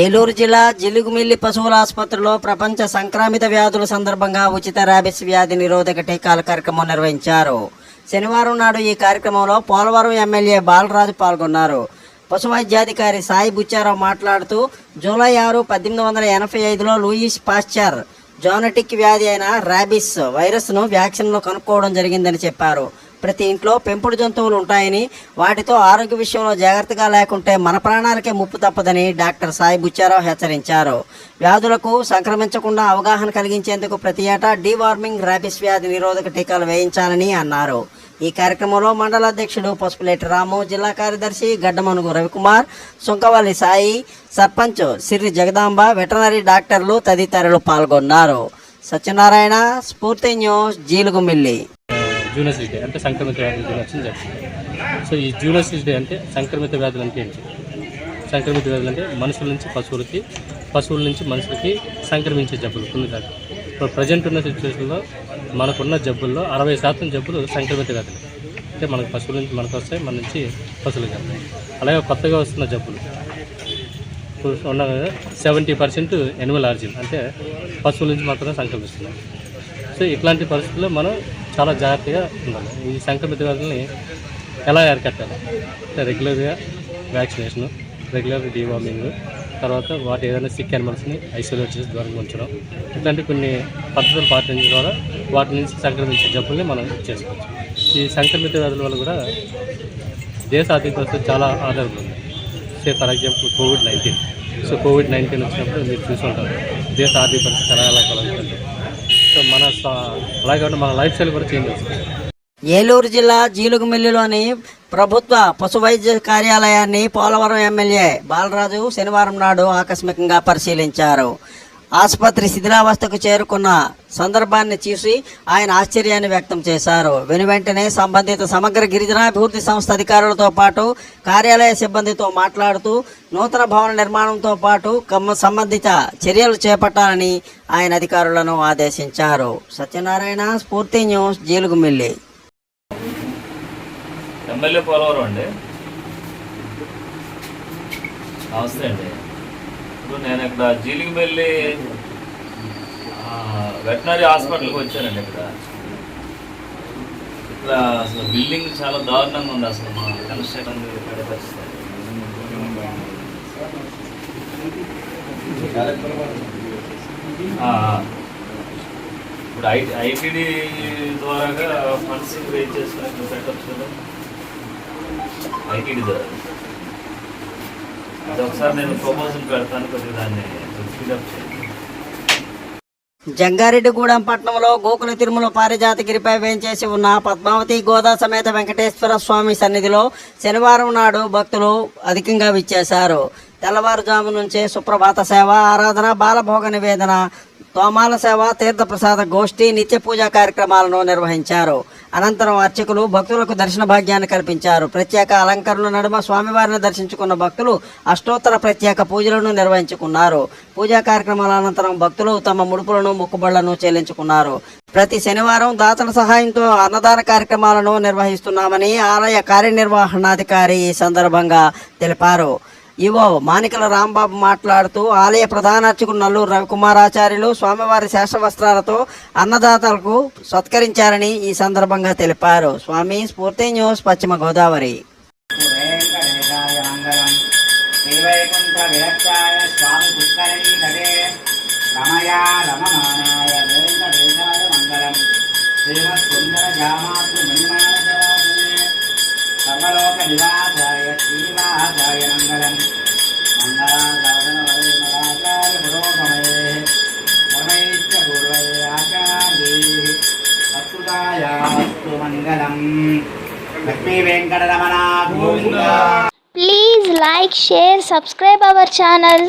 ఏలూరు జిల్లా జిలుగుమిల్లి పశువుల ఆసుపత్రిలో ప్రపంచ సంక్రమిత వ్యాధుల సందర్భంగా ఉచిత ర్యాబిస్ వ్యాధి నిరోధక టీకాల కార్యక్రమం నిర్వహించారు. శనివారం నాడు ఈ కార్యక్రమంలో పోలవరం ఎమ్మెల్యే బాలరాజు పాల్గొన్నారు. పశు వైద్యాధికారి సాయి బుచ్చారావు మాట్లాడుతూ జూలై 6, 1885లో లూయిస్ పాస్చర్ జోనటిక్ వ్యాధి అయిన ర్యాబిస్ వైరస్ను వ్యాక్సిన్లో కనుక్కోవడం జరిగిందని చెప్పారు. ప్రతి ఇంట్లో పెంపుడు జంతువులు ఉంటాయని, వాటితో ఆరోగ్య విషయంలో జాగ్రత్తగా లేకుంటే మన ప్రాణాలకే ముప్పు తప్పదని డాక్టర్ సాయి బుచ్చారావు హెచ్చరించారు. వ్యాధులకు సంక్రమించకుండా అవగాహన కలిగించేందుకు ప్రతి ఏటా డీవార్మింగ్ ర్యాబిస్ వ్యాధి నిరోధక టీకాలు వేయించాలని అన్నారు. ఈ కార్యక్రమంలో మండల అధ్యక్షుడు పసుపులేటి రాము, జిల్లా కార్యదర్శి గడ్డమనుగు రవికుమార్, సుంకవల్లి సాయి, సర్పంచ్ సిర్రి జగదాంబ, వెటనరీ డాక్టర్లు తదితరులు పాల్గొన్నారు. సత్యనారాయణ, స్ఫూర్తి న్యూస్, జీలుగుమిల్లి. జూనోసిస్ డే అంటే సంక్రమిత వ్యాధుల దినోత్సవం జరుగుతుంది. సో ఈ జూనోసిస్ డే అంటే సంక్రమిత వ్యాధులు అంటే ఏంటి? సంక్రమిత వ్యాధులు అంటే మనుషుల నుంచి పశువులకి, పశువుల నుంచి మనుషులకి సంక్రమించే జబ్బులు కొన్ని కాదు. ఇప్పుడు ప్రజెంట్ ఉన్న సిచ్యువేషన్లో మనకున్న జబ్బుల్లో 60% జబ్బులు సంక్రమిత వ్యాధులు. అంటే మనకు పశువుల నుంచి మనకు వస్తాయి, మన నుంచి పశువులకి వస్తాయి. అలాగే కొత్తగా వస్తున్న జబ్బులు ఇప్పుడు ఉన్న 70% ఎనిమల్ ఆరిజిన్, అంటే పశువుల నుంచి మాత్రమే సంక్రమిస్తున్నాయి. సో ఇట్లాంటి పరిస్థితుల్లో మనం చాలా జాగ్రత్తగా ఉండాలి. ఈ సంక్రమిత వ్యాధుల్ని ఎలా అరికట్టాలి అంటే రెగ్యులర్గా వ్యాక్సినేషను, రెగ్యులర్ డీవార్మింగ్, తర్వాత వాటి ఏదైనా సిక్ యానిమల్స్ని ఐసోలేట్ చేసి దూరంగా ఉంచడం, ఇట్లాంటి కొన్ని పద్ధతులు పాటించడం ద్వారా వాటి నుంచి సంక్రమించే జబ్బుల్ని మనం చేసుకోవచ్చు. ఈ సంక్రమిత వ్యాధుల వల్ల కూడా దేశ ఆర్థిక పరిస్థితి చాలా ఆధారపడి ఉంది. For example COVID-19. So COVID-19 వచ్చినప్పుడు మీరు చూసుకుంటారు దేశ ఆర్థిక పరిస్థితి ఎలా కలుగుతుంది. సో అలాగే మన లైఫ్ స్టైల్ కూడా చేంజ్ అవుతుంది. ఏలూరు జిల్లా జీలుగుమిల్లిలోని ప్రభుత్వ పశు వైద్య కార్యాలయాన్ని పోలవరం ఎమ్మెల్యే బాలరాజు శనివారం నాడు ఆకస్మికంగా పరిశీలించారు. ఆసుపత్రి శిథిలావస్థకు చేరుకున్న సందర్భాన్ని చూసి ఆయన ఆశ్చర్యాన్ని వ్యక్తం చేశారు. వెనువెంటనే సంబంధిత సమగ్ర గిరిజనాభివృద్ధి సంస్థ అధికారులతో పాటు కార్యాలయ సిబ్బందితో మాట్లాడుతూ నూతన భవన నిర్మాణంతో పాటు సంబంధిత చర్యలు చేపట్టాలని ఆయన అధికారులను ఆదేశించారు. సత్యనారాయణ, స్ఫూర్తి న్యూస్, జీలుగుమిల్లి. ఎమ్మెల్యే పోలవరం అండి. నమస్తే అండి. ఇప్పుడు నేను ఇక్కడ జీలిగిమెల్లి వెటనరీ హాస్పిటల్కి వచ్చానండి. ఇక్కడ అసలు బిల్డింగ్ చాలా దారుణంగా ఉంది. అసలు మా కన్స్ట్రక్షన్ పరిస్థితి ఇప్పుడు ఐటీడీ ద్వారాగా ఫండ్స్ రేజ్ చేసుకుని పెట్టచ్చు కదా, ఐటీడీ ద్వారా. అది ఒకసారి నేను ప్రపోజల్ పెడతాను, కొద్దిగా దాన్ని స్పీడప్ చేయండి. జంగారెడ్డిగూడెం పట్టణంలో గోకుల తిరుమల పారిజాతగిరిపై వేంచేసి ఉన్న పద్మావతి గోదా సమేత వెంకటేశ్వర స్వామి సన్నిధిలో శనివారం నాడు భక్తులు అధికంగా విచ్చేశారు. తెల్లవారుజాము నుంచే సుప్రభాత సేవ, ఆరాధన, బాలభోగ నివేదన, తోమాల సేవ, తీర్థప్రసాద గోష్ఠి, నిత్య పూజా కార్యక్రమాలను నిర్వహించారు. అనంతరం అర్చకులు భక్తులకు దర్శన భాగ్యాన్ని కల్పించారు. ప్రత్యేక అలంకరణల నడుమ స్వామివారిని దర్శించుకున్న భక్తులు అష్టోత్తర ప్రత్యేక పూజలను నిర్వహించుకున్నారు. పూజా కార్యక్రమాల అనంతరం భక్తులు తమ ముడుపులను, మొక్కుబళ్లను చెల్లించుకున్నారు. ప్రతి శనివారం దాతల సహాయంతో అన్నదాన కార్యక్రమాలను నిర్వహిస్తున్నామని ఆలయ కార్యనిర్వహణాధికారి ఈ సందర్భంగా తెలిపారు. ఈవో మానికల రాంబాబు మాట్లాడుతూ ఆలయ ప్రధాన అర్చకుడు నల్లూరు రవికుమారాచార్యులు స్వామివారి శేషవస్త్రాలతో అన్నదాతలకు సత్కరించారని ఈ సందర్భంగా తెలిపారు. స్వామి, స్ఫూర్తి న్యూస్, పశ్చిమ గోదావరి. సర్వలోక నివాసాయ శ్రీనివాసాయ మంగళం మంగళాచార్య పురోగమయే సర్వైశ్చ పూర్వయే ఆచార్యైః సత్కృతాయాస్తు మంగళం. Lakshmi Venkataramana Govinda. Please like, share, subscribe our channel.